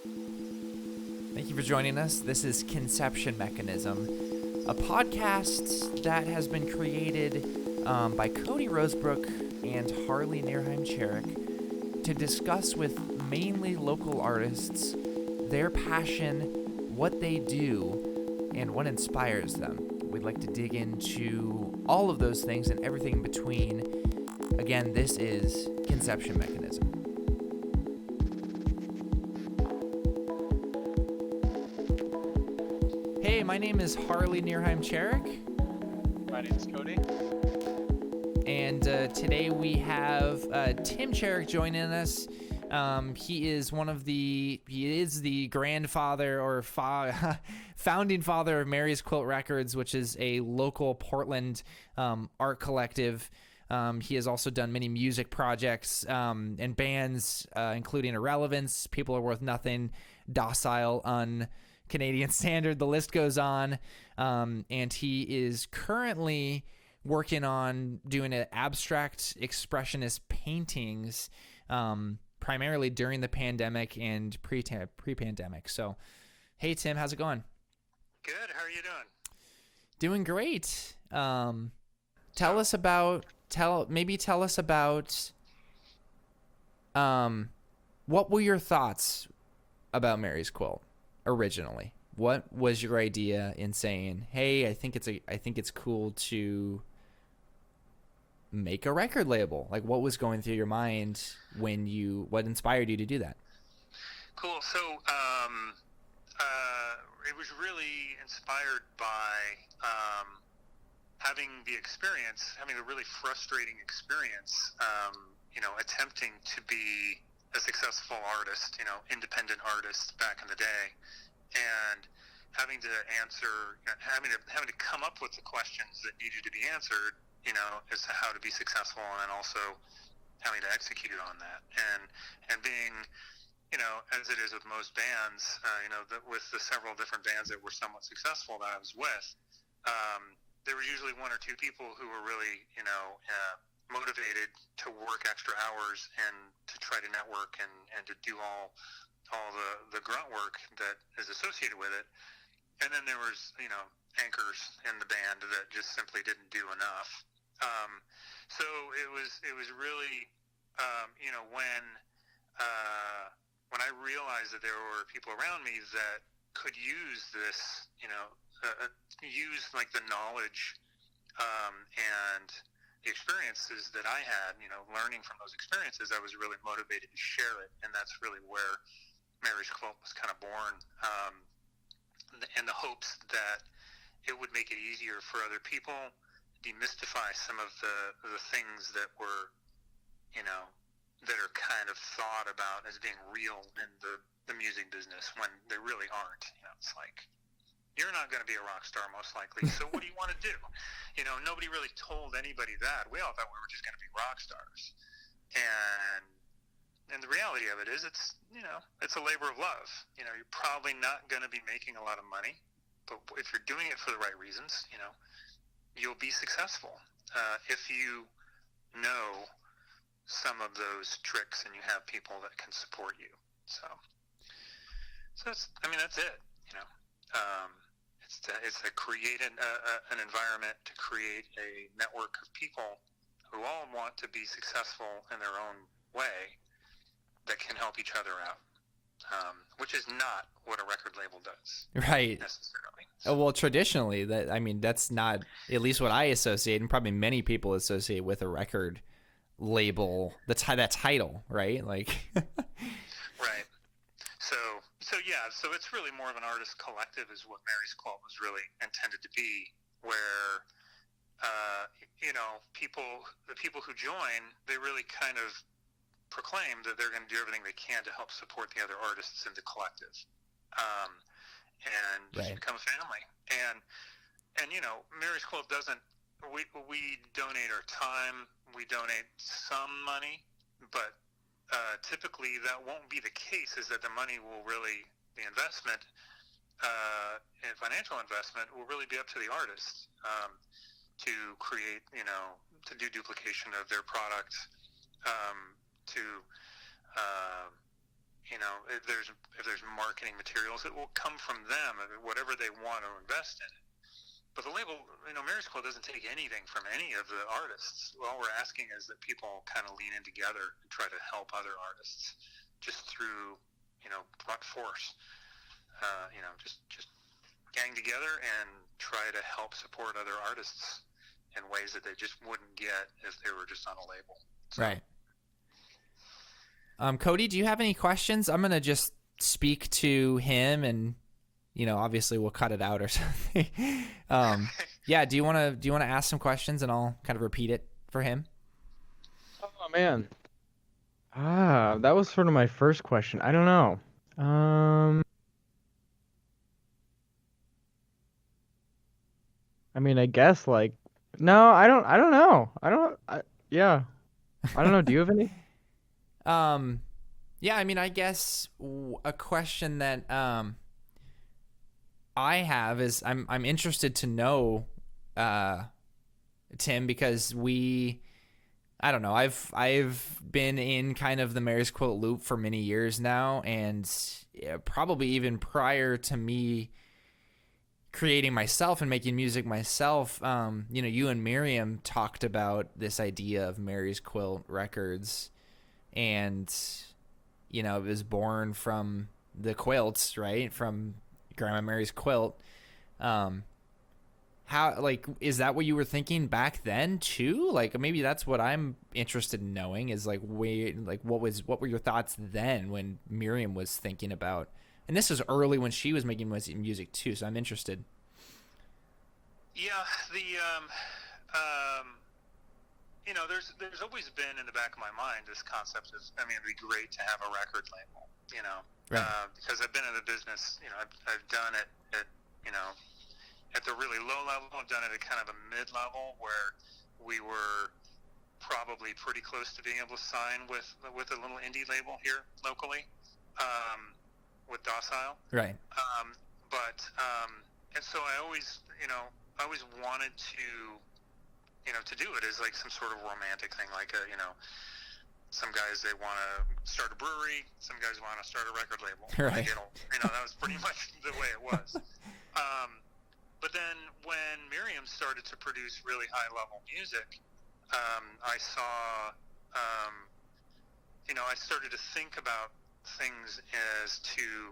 Thank you for joining us. This is Conception Mechanism, a podcast that has been created by Cody Rosebrook and Harley Nerheim-Chereck to discuss with mainly local artists their passion, what they do, and what inspires them. We'd like to dig into all of those things and everything in between. Again, this is Conception Mechanism. Hey, my name is Harley Nerheim-Chereck. My name is Cody. And today we have Tim Chereck joining us. He is the grandfather or founding father of Mary's Quilt Records, which is a local Portland art collective. He has also done many music projects and bands, including Irrelevance, People Are Worth Nothing, Docile, Canadian Standard, the list goes on. And he is currently working on doing abstract expressionist paintings, primarily during the pandemic and pre-pandemic. So, hey, Tim, how's it going? Good. How are you doing? Doing great. Tell us about what were your thoughts about Mary's Quilt originally? What was your idea in saying, "Hey, I think it's cool to make a record label"? Like, what was going through your mind what inspired you to do that? Cool. So, it was really inspired by having a really frustrating experience, attempting to be a successful artist, independent artist back in the day, and having to come up with the questions that needed to be answered, as to how to be successful, and then also having to execute on that, and being, as it is with most bands, with the several different bands that were somewhat successful that I was with, there were usually one or two people who were really, motivated to work extra hours and to try to network and to do all the grunt work that is associated with it. And then there was, anchors in the band that just simply didn't do enough. So it was really, when I realized that there were people around me that could use this, use like the knowledge and the experiences that I had, learning from those experiences, I was really motivated to share it. And that's really where Mary's Quilt was kind of born, in the hopes that it would make it easier for other people, demystify some of the things that were, that are kind of thought about as being real in the music business when they really aren't. It's like, you're not going to be a rock star most likely, so what do you want to do? Nobody really told anybody that. We all thought we were just going to be rock stars. And the reality of it is it's a labor of love. You're probably not going to be making a lot of money, but if you're doing it for the right reasons, you'll be successful if you know some of those tricks and you have people that can support you. So that's it. It's to create an environment, to create a network of people who all want to be successful in their own way that can help each other out, which is not what a record label does, Right. necessarily. Well, traditionally, that's not at least what I associate, and probably many people associate with a record label. That title, right? Like, right. So it's really more of an artist collective is what Mary's Quilt was really intended to be, where the people who join, they really kind of proclaim that they're going to do everything they can to help support the other artists in the collective, and just become a family. And Mary's Quilt doesn't. We donate our time. We donate some money, but typically that won't be the case. Is that the money will really, the investment and financial investment will really be up to the artist to create, to do duplication of their product, to if there's marketing materials, it will come from them, whatever they want to invest in it. But the label, Mary's Quilt doesn't take anything from any of the artists. All we're asking is that people kind of lean in together and try to help other artists just through, blunt force. Just gang together and try to help support other artists in ways that they just wouldn't get if they were just on a label. So. Right. Cody, do you have any questions? I'm going to just speak to him and, obviously we'll cut it out or something. Yeah. Do you want to ask some questions and I'll kind of repeat it for him? Oh man. That was sort of my first question. I don't know. I mean, I guess no, I don't know. Yeah. I don't know. Do you have any? Yeah, I mean, I guess a question that I have is I'm interested to know, Tim, because I don't know, I've been in kind of the Mary's Quilt loop for many years now, and probably even prior to me creating myself and making music myself, you and Miriam talked about this idea of Mary's Quilt Records, and it was born from the quilts, right? From Grandma Mary's quilt. How, is that what you were thinking back then too? Maybe that's what I'm interested in knowing is what were your thoughts then when Miriam was thinking about, and this is early when she was making music too, so I'm interested. Yeah, there's always been in the back of my mind this concept of, it'd be great to have a record label, right. Because I've been in the business, I've done it at the really low level. I've done it at kind of a mid-level where we were probably pretty close to being able to sign with a little indie label here locally, with Docile. Right. And so I always wanted to do it as some sort of romantic thing, some guys, they want to start a brewery, some guys want to start a record label. Right. That was pretty much the way it was. But then when Miriam started to produce really high-level music, I saw, I started to think about things as to,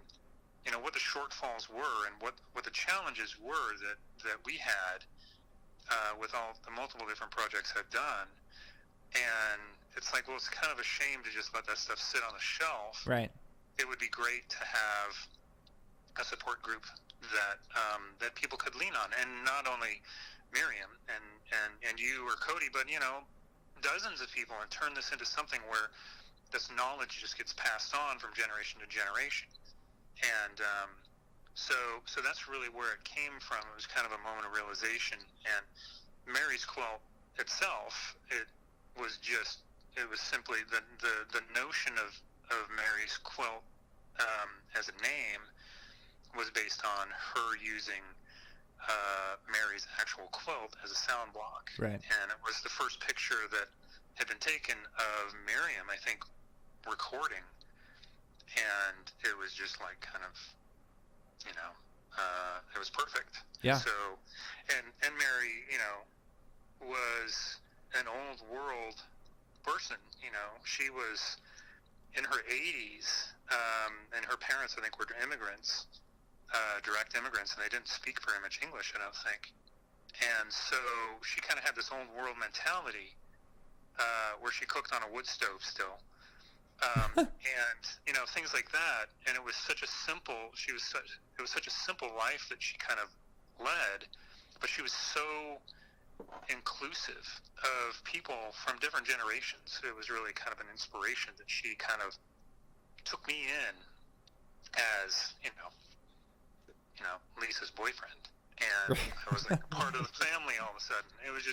what the shortfalls were and what the challenges were that we had with all the multiple different projects I've done. And it's it's kind of a shame to just let that stuff sit on the shelf. Right. It would be great to have a support group that people could lean on, and not only Miriam and you or Cody, but dozens of people, and turn this into something where this knowledge just gets passed on from generation to generation. And so that's really where it came from. It was kind of a moment of realization. And Mary's Quilt itself, it was simply the notion of Mary's Quilt as a name was based on her using Mary's actual quilt as a sound block. Right. And it was the first picture that had been taken of Miriam, I think, recording. And it was just kind of, it was perfect. Yeah. So, and Mary, was an old world person. She was in her 80s, and her parents, I think, were immigrants, direct immigrants, and they didn't speak very much English, I don't think. And so she kind of had this old world mentality, where she cooked on a wood stove still. And things like that. And it was such a simple life that she kind of led, but she was so inclusive of people from different generations. It was really kind of an inspiration that she kind of took me in as, Lisa's boyfriend. And I was part of the family all of a sudden. It was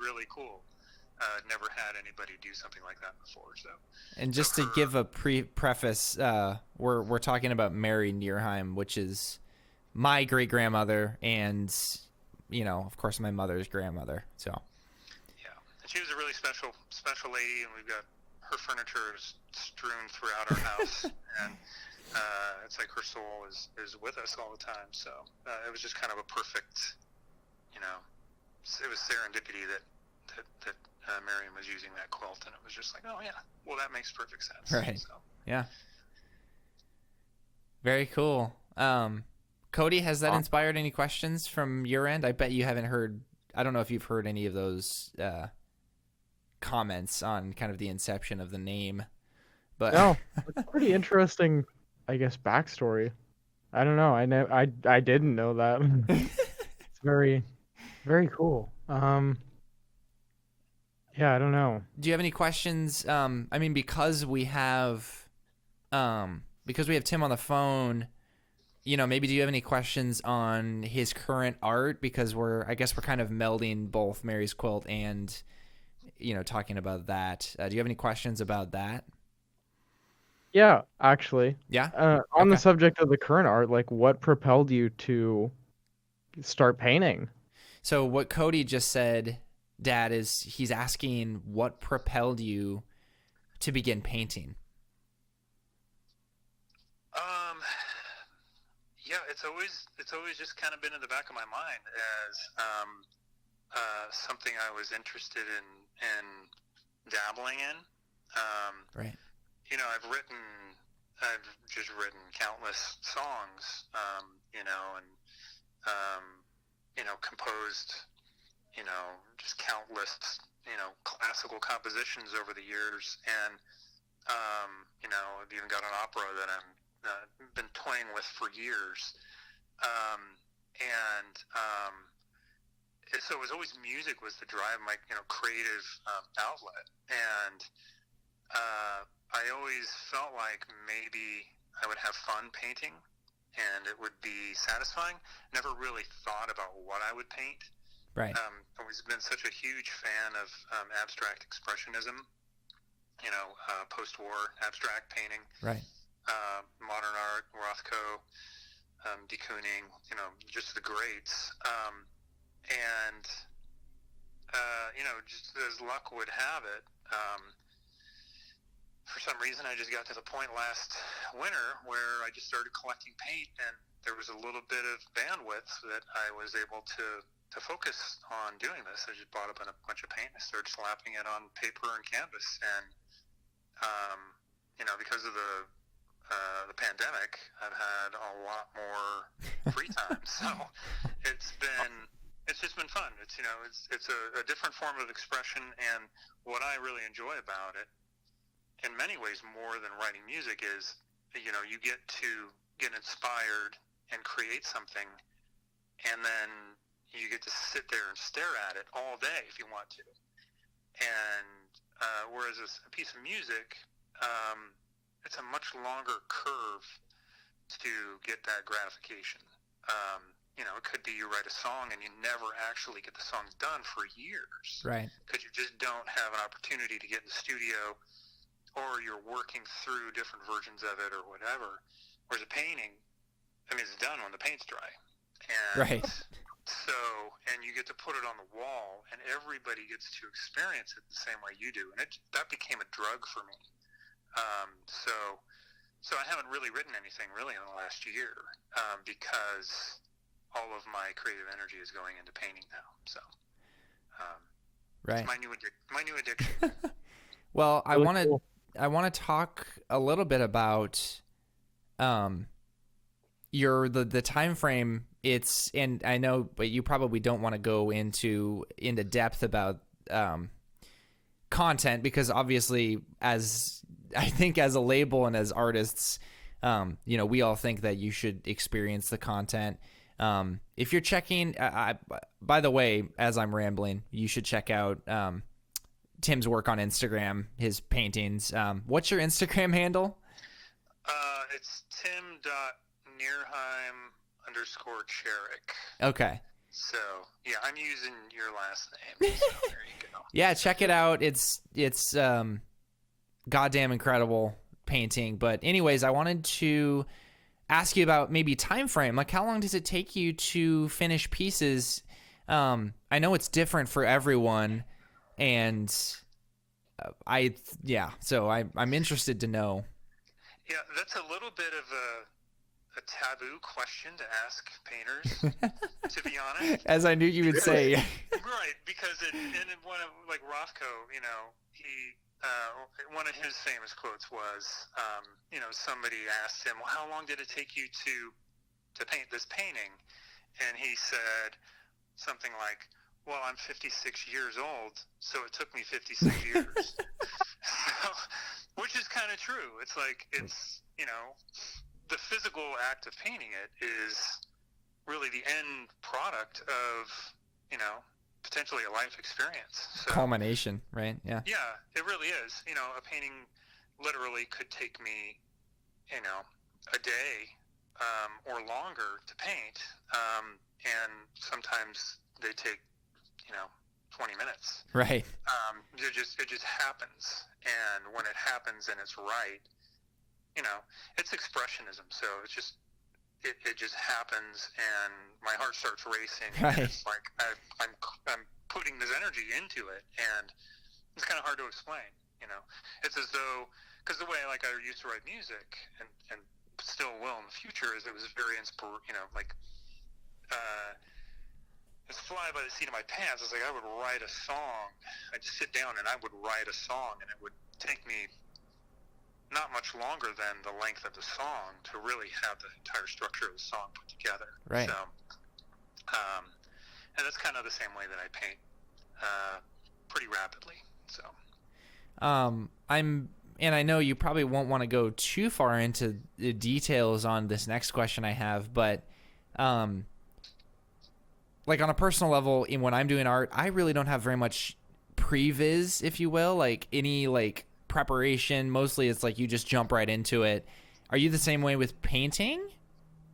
really cool. Never had anybody do something like that before. So, and just to give a preface, we're talking about Mary Nerheim, which is my great grandmother, and of course, my mother's grandmother. So, yeah, and she was a really special lady, and we've got her furniture is strewn throughout our house, and it's like her soul is with us all the time. So it was just kind of a perfect, you know, it was serendipity that Miriam was using that quilt, and it was just like, oh yeah, well that makes perfect sense. Right. So. Yeah. Very cool. Cody, has that inspired any questions from your end? I bet you haven't heard. I don't know if you've heard any of those comments on kind of the inception of the name, but No, it's a pretty interesting, I guess, backstory. I don't know. I didn't know that. It's very, very cool. Yeah, I don't know. Do you have any questions? I mean, because we have Tim on the phone, you know, maybe do you have any questions on his current art? Because I guess we're kind of melding both Mary's quilt and, you know, talking about that. Do you have any questions about that? Yeah, actually. Yeah. On the Okay. subject of the current art, like, what propelled you to start painting? So what Cody just said, Dad, is he's asking what propelled you to begin painting. Yeah, it's always just kind of been in the back of my mind as something I was interested in dabbling in. Right. You know, I've just written countless songs, you know, and you know, composed, you know, just countless, you know, classical compositions over the years, and you know, I've even got an opera that I'm been toying with for years, and so it was always music was the drive, my, you know, creative outlet, and I always felt like maybe I would have fun painting, and it would be satisfying. Never really thought about what I would paint. Right. Always been such a huge fan of abstract expressionism, you know, post-war abstract painting. Right. Modern art, Rothko, de Kooning, you know, just the greats. And, you know, just as luck would have it, for some reason I just got to the point last winter where I just started collecting paint, and there was a little bit of bandwidth that I was able to focus on doing this. I just bought up a bunch of paint and started slapping it on paper and canvas. And, you know, because of the pandemic, I've had a lot more free time. So it's just been fun. It's, you know, it's a different form of expression. And what I really enjoy about it, in many ways more than writing music, is, you know, you get to get inspired and create something, and then you get to sit there and stare at it all day if you want to. And whereas a piece of music, it's a much longer curve to get that gratification. You know, it could be you write a song and you never actually get the song done for years. Right. Because you just don't have an opportunity to get in the studio, or you're working through different versions of it or whatever. Whereas a painting, I mean, it's done when the paint's dry. And Right. so, and you get to put it on the wall, and everybody gets to experience it the same way you do. And that became a drug for me. So I haven't really written anything really in the last year, because all of my creative energy is going into painting now. So, Right. it's my new addiction. Well, I Really want to cool. talk a little bit about the time frame. It's, and I know, but you probably don't want to go into depth about content, because obviously, as I think as a label and as artists, you know, we all think that you should experience the content. If you're checking, by the way, as I'm rambling, you should check out Tim's work on Instagram, his paintings. What's your Instagram handle? It's Tim.Nerheim_Chereck. Okay. So, yeah, I'm using your last name. So there you go. Yeah, check it out. It's goddamn incredible painting. But anyways, I wanted to ask you about maybe time frame. Like, how long does it take you to finish pieces? I know it's different for everyone, and So I'm interested to know. Yeah, that's a little bit of a taboo question to ask painters, to be honest. As I knew you would say. Right, because in one of, like, Rothko, you know, he one of his famous quotes was, you know, somebody asked him, well, how long did it take you to paint this painting? And he said something like, well, I'm 56 years old, so it took me 56 years. So, which is kind of true. It's like, it's, you know, the physical act of painting it is really the end product of, you know, potentially a life experience. So, culmination, right? Yeah. Yeah, it really is. You know, a painting literally could take me, you know, a day or longer to paint, and sometimes they take, you know, 20 minutes. Right. It just happens, and when it happens and it's right, you know, it's expressionism. So it's just it just happens, and my heart starts racing. Right. And it's like I'm putting this energy into it, and it's kind of hard to explain. You know, it's as though, because the way, like, I used to write music and still will in the future, is it was very you know, like, it's fly by the seat of my pants. It's like I would write a song. I'd sit down and I would write a song, and it would take me not much longer than the length of the song to really have the entire structure of the song put together. Right. So, and that's kind of the same way that I paint, pretty rapidly. So, and I know you probably won't want to go too far into the details on this next question I have, but, like, on a personal level, when I'm doing art, I really don't have very much previs, if you will, like any, like, preparation. Mostly it's like you just jump right into it. Are you the same way with painting,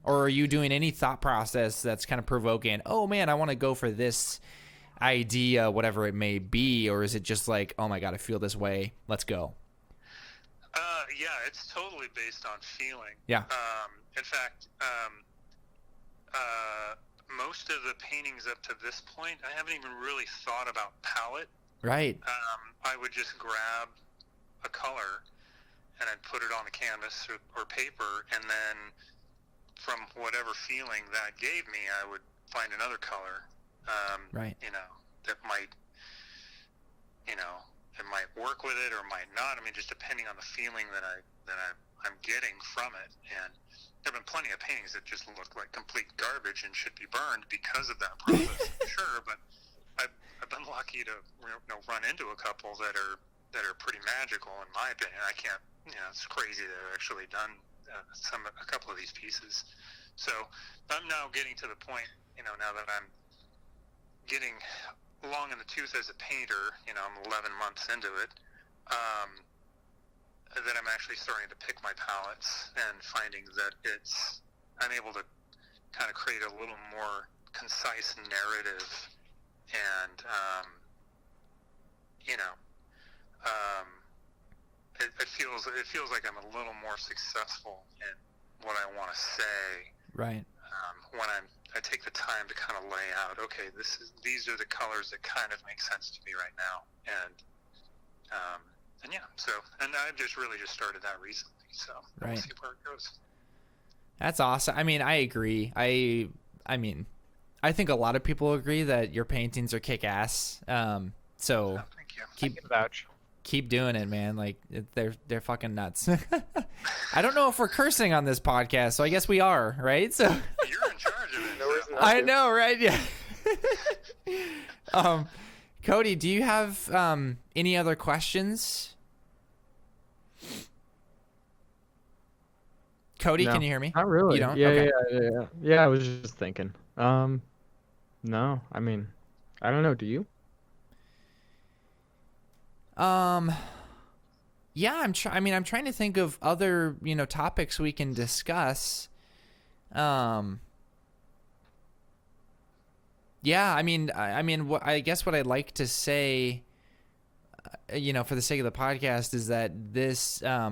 or are you doing any thought process that's kind of provoking, oh man, I want to go for this idea, whatever it may be? Or is it just like, oh my god, I feel this way, let's go? Yeah, it's totally based on feeling. Yeah. In fact, most of the paintings up to this point, I haven't even really thought about palette. Right. I would just grab a color and I'd put it on the canvas or paper, and then from whatever feeling that gave me, I would find another color. Right. You know, that might, you know, it might work with it or might not. I mean, just depending on the feeling that I'm getting from it. And there have been plenty of paintings that just look like complete garbage and should be burned because of that process. Sure, but I've been lucky to, you know, run into a couple that are pretty magical, in my opinion. I can't, you know, it's crazy that I've actually done a couple of these pieces. So I'm now getting to the point, you know, now that I'm getting long in the tooth as a painter, you know, I'm 11 months into it, that I'm actually starting to pick my palettes and finding that I'm able to kind of create a little more concise narrative, and, you know, it feels like I'm a little more successful in what I want to say. Right. When I take the time to kind of lay out, okay, these are the colors that kind of make sense to me right now, and yeah, so, and I've just started that recently, so we'll see where it goes. That's awesome. I mean, I agree. I mean, I think a lot of people agree that your paintings are kick-ass. So thank you. Keep doing it, man. Like, they're fucking nuts. I don't know if we're cursing on this podcast, so I guess we are, right? So you're in charge of it. So. I know, right? Yeah. Cody, do you have any other questions? Cody, No, can you hear me? not really. You don't? Yeah, Okay. yeah. I was just thinking. No, I mean, I don't know. Do you? Yeah, I'm trying to think of other, you know, topics we can discuss. Yeah, I mean, I guess what I'd like to say, you know, for the sake of the podcast, is that this, I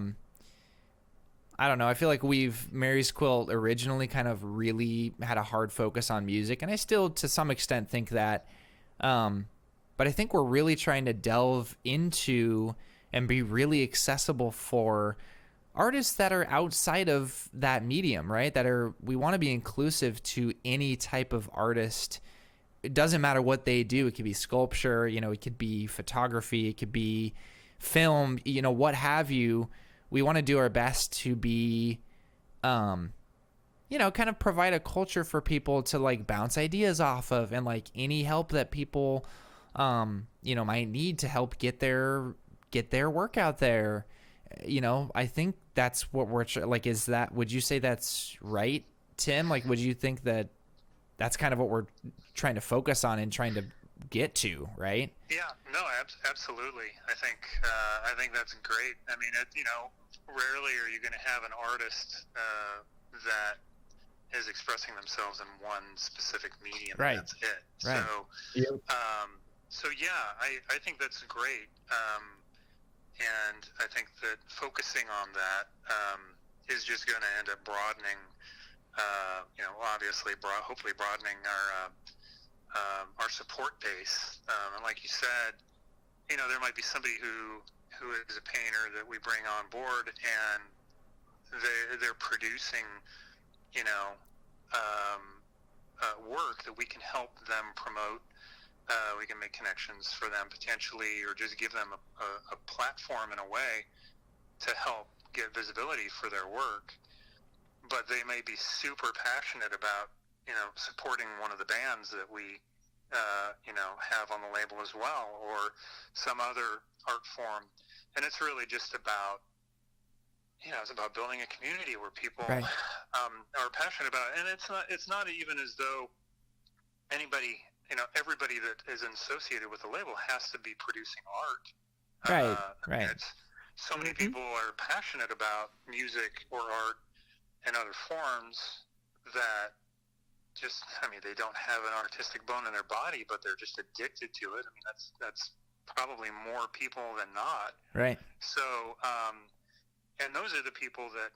don't know, I feel like Mary's Quilt originally kind of really had a hard focus on music, and I still, to some extent, think that, but I think we're really trying to delve into and be really accessible for artists that are outside of that medium, right? We want to be inclusive to any type of artist. It doesn't matter what they do. It could be sculpture, it could be photography, it could be film, what have you. We want to do our best to be, kind of provide a culture for people to like bounce ideas off of, and like any help that people, might need to help get their work out there. I think that's what we're like. Is that, would you say that's right, Tim? Like, would you think that that's kind of what we're trying to focus on and trying to get to, right? Yeah, no, absolutely. I think that's great. I mean, rarely are you going to have an artist that is expressing themselves in one specific medium. Right. That's it. Right. So yeah, I think that's great. And I think that focusing on that is just going to end up broadening, hopefully broadening our support base. And like you said, there might be somebody who is a painter that we bring on board, and they're producing, work that we can help them promote. We can make connections for them potentially, or just give them a platform in a way to help get visibility for their work. But they may be super passionate about, supporting one of the bands that we, have on the label as well, or some other art form. And it's really just about, it's about building a community where people Right. Are passionate about it. And it's not even as though anybody, everybody that is associated with the label has to be producing art. Right. Right. It's so many people are passionate about music or art and other forms that they don't have an artistic bone in their body, but they're just addicted to it. I mean, that's probably more people than not. Right. So, and those are the people that,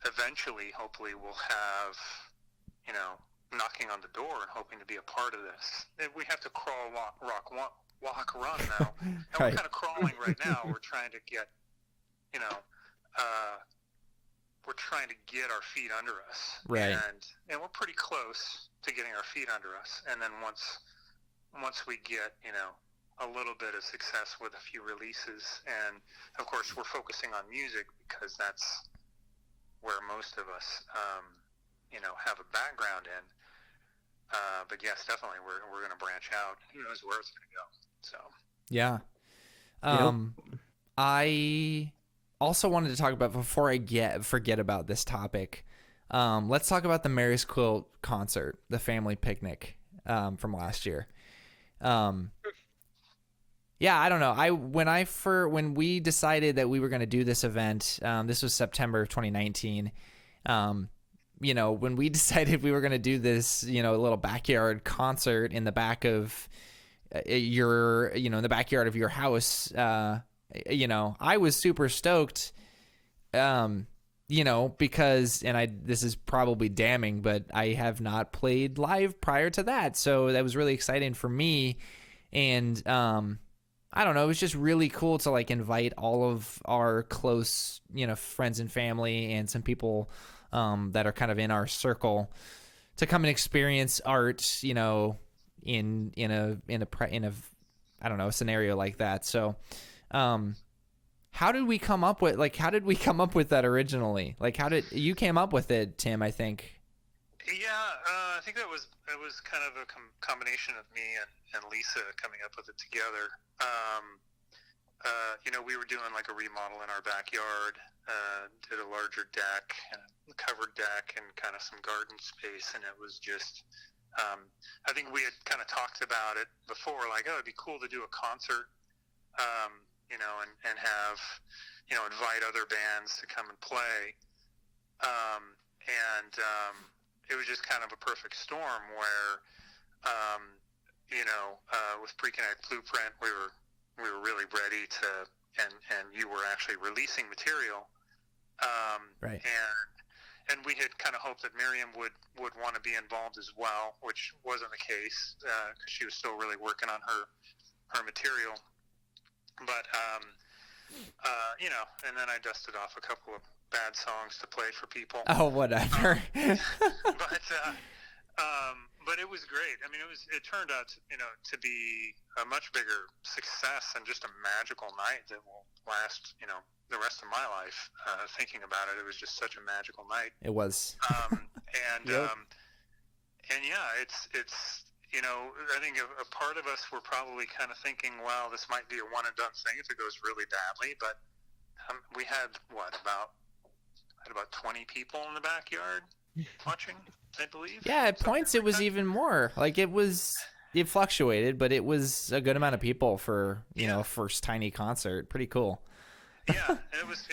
eventually, hopefully, will have, knocking on the door and hoping to be a part of this. We have to crawl, walk, run now. And Right. we're kind of crawling right now. We're trying to get, we're trying to get our feet under us. Right. And we're pretty close to getting our feet under us. And then once we get, a little bit of success with a few releases, and of course we're focusing on music because that's where most of us, have a background in. But yes, definitely we're going to branch out. Who knows where it's going to go? So. Yeah. I also wanted to talk about, before I forget about this topic, let's talk about the Mary's Quilt concert, the family picnic from last year. Yeah, I don't know. When we decided that we were going to do this event, this was September of 2019. When we decided we were going to do this, a little backyard concert in the back of in the backyard of your house, I was super stoked, because, this is probably damning, but I have not played live prior to that. So that was really exciting for me. And, I don't know, it was just really cool to like invite all of our close, friends and family and some people, that are kind of in our circle to come and experience art, in a I don't know, a scenario like that. So, how did we come up with that originally? Like, how did you came up with it, Tim, I think? Yeah, I think it was kind of a combination of me and Lisa coming up with it together. We were doing like a remodel in our backyard, did a larger deck, and a covered deck, and kind of some garden space, and it was just, I think we had kind of talked about it before, like, oh, it'd be cool to do a concert, and have, invite other bands to come and play, it was just kind of a perfect storm where, with Pre-Connect Blueprint, we were really ready to, and you were actually releasing material, right. and we had kind of hoped that Miriam would want to be involved as well, which wasn't the case because she was still really working on her material. But and then I dusted off a couple of bad songs to play for people. Oh, whatever. But it was great. I mean, it turned out to be a much bigger success and just a magical night that will last the rest of my life. Thinking about it, it was just such a magical night. It was. Yep. And yeah, it's I think a part of us were probably kind of thinking, well, this might be a one and done thing if it goes really badly. But we had about 20 people in the backyard watching, I believe. Yeah, at points it was even more. Like it fluctuated, but it was a good amount of people for first tiny concert. Pretty cool. Yeah, it was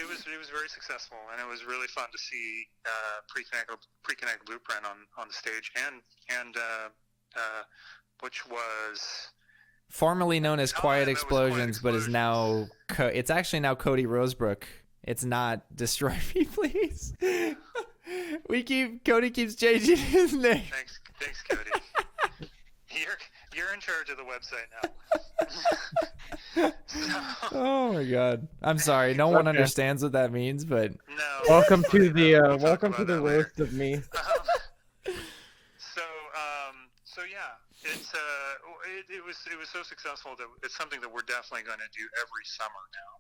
very successful, and it was really fun to see Pre-Connect Blueprint on the stage, and which was formerly known as Quiet that was Quiet Explosions, but is now it's actually now Cody Rosebrook. It's not Destroy Me Please. Cody keeps changing his name. Thanks, Cody. You're in charge of the website now. Oh my God. I'm sorry, no one understands what that means, but No. Welcome to the We'll talk about that later. roast of me. So yeah, it was so successful that it's something that we're definitely going to do every summer now,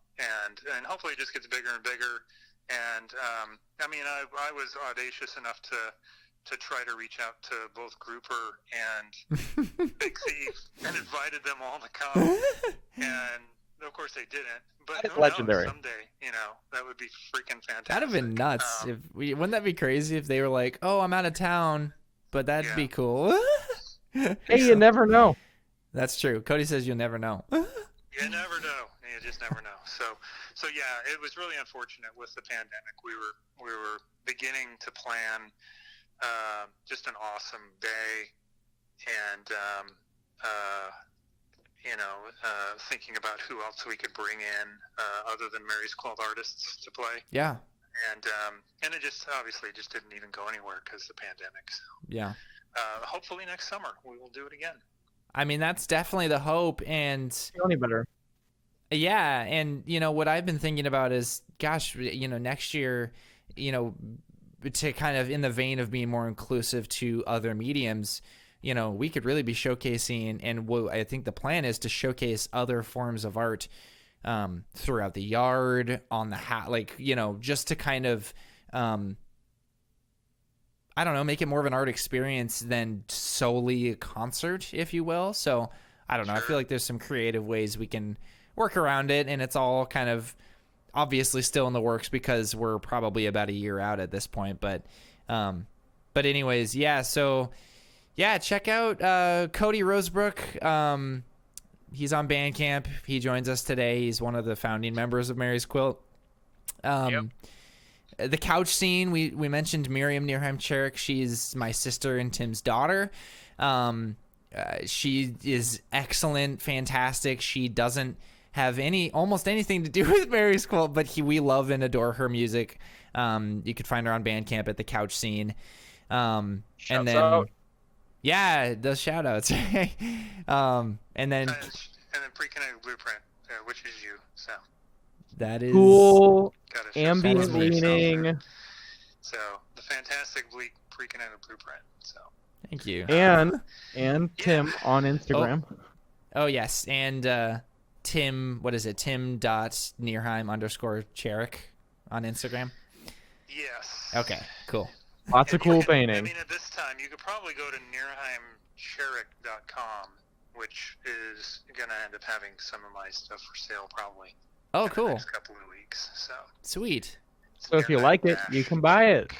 and hopefully it just gets bigger and bigger. And I mean, I was audacious enough to try to reach out to both Grouper and Big Thief and invited them all to come, and of course they didn't. But That's who legendary. knows, someday, that would be freaking fantastic. that'd have been nuts. Wouldn't that be crazy if they were like, "Oh, I'm out of town," but that'd be cool. Hey, you never know. That's true. Cody says you'll never know. You never know. You just never know. So yeah, it was really unfortunate with the pandemic. We were beginning to plan just an awesome day, and thinking about who else we could bring in other than Mary's Quilt artists to play. Yeah. And it just obviously just didn't even go anywhere because of the pandemic. So Yeah. hopefully next summer we will do it again. I mean, that's definitely the hope, and Only better. yeah, and what I've been thinking about is, gosh, next year, to kind of in the vein of being more inclusive to other mediums, we could really be showcasing, and I think the plan is to showcase other forms of art throughout the yard, on the just to kind of I don't know, make it more of an art experience than solely a concert, if you will. So I don't know. I feel like there's some creative ways we can work around it, and it's all kind of obviously still in the works because we're probably about a year out at this point. But anyways, yeah. So yeah, check out Cody Rosebrook. He's on Bandcamp. He joins us today. He's one of the founding members of Mary's Quilt. Yep. The couch scene, we mentioned Miriam Nerheim-Chereck. She's my sister and Tim's daughter. She is excellent, fantastic. She doesn't have almost anything to do with Mary's Quilt, but we love and adore her music. You could find her on Bandcamp at the couch scene. Shouts and then out. yeah, those shout outs. and then Pre-Connect Blueprint, which is you. So that is Cool. gotta show Ambient some love to yourself leaning. there. So the fantastic Pre-Connect Blueprint. So thank you. And Tim on Instagram. Oh yes, and Tim, what is it? Tim.Nerheim_Chereck on Instagram. yes. Okay, cool. Lots of And you cool can- painting. I mean, at this time, you could probably go to Nerheim-Chereck.com, which is going to end up having some of my stuff for sale probably Oh, in the cool. next couple of weeks. So, Sweet. So if you like it, you can buy it.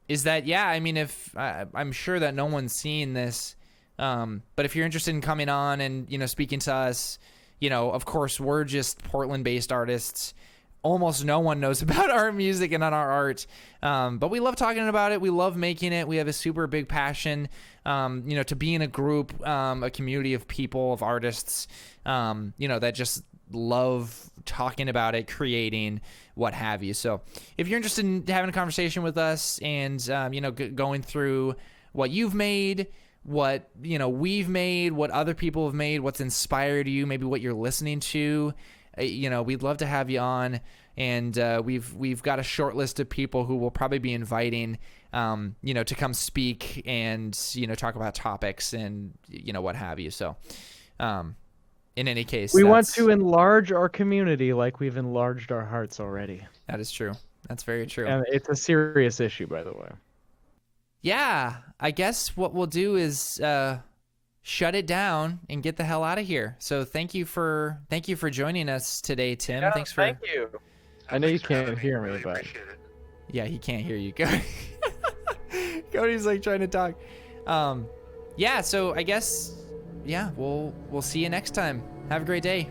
Is that, yeah, I mean, if I'm sure that no one's seen this, but if you're interested in coming on and, speaking to us, of course, we're just Portland-based artists. almost no one knows about our music and on our art. But we love talking about it. We love making it. We have a super big passion, to be in a group, a community of people, of artists, that just love talking about it, creating, what have you. So if you're interested in having a conversation with us and, going through what you've made, what, we've made, what other people have made, what's inspired you, maybe what you're listening to, we'd love to have you on. And we've got a short list of people who we'll probably be inviting, to come speak and, talk about topics and, what have you. So, in any case, we want to enlarge our community like we've enlarged our hearts already. That is true. That's very true. And it's a serious issue, by the way. Yeah, I guess what we'll do is shut it down and get the hell out of here. So thank you for joining us today, Tim. Yeah, thank you. I know you can't hear me, really but appreciate it. Yeah, he can't hear you. Cody's like trying to talk. Yeah, so I guess we'll see you next time. Have a great day.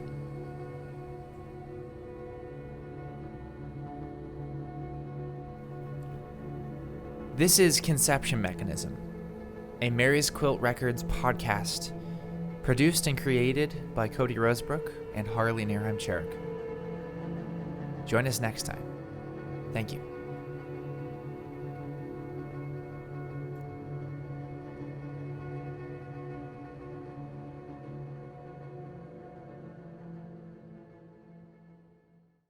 This is Conception Mechanism, a Mary's Quilt Records podcast, produced and created by Cody Rosebrook and Harley Nerheim-Chereck. Join us next time. Thank you.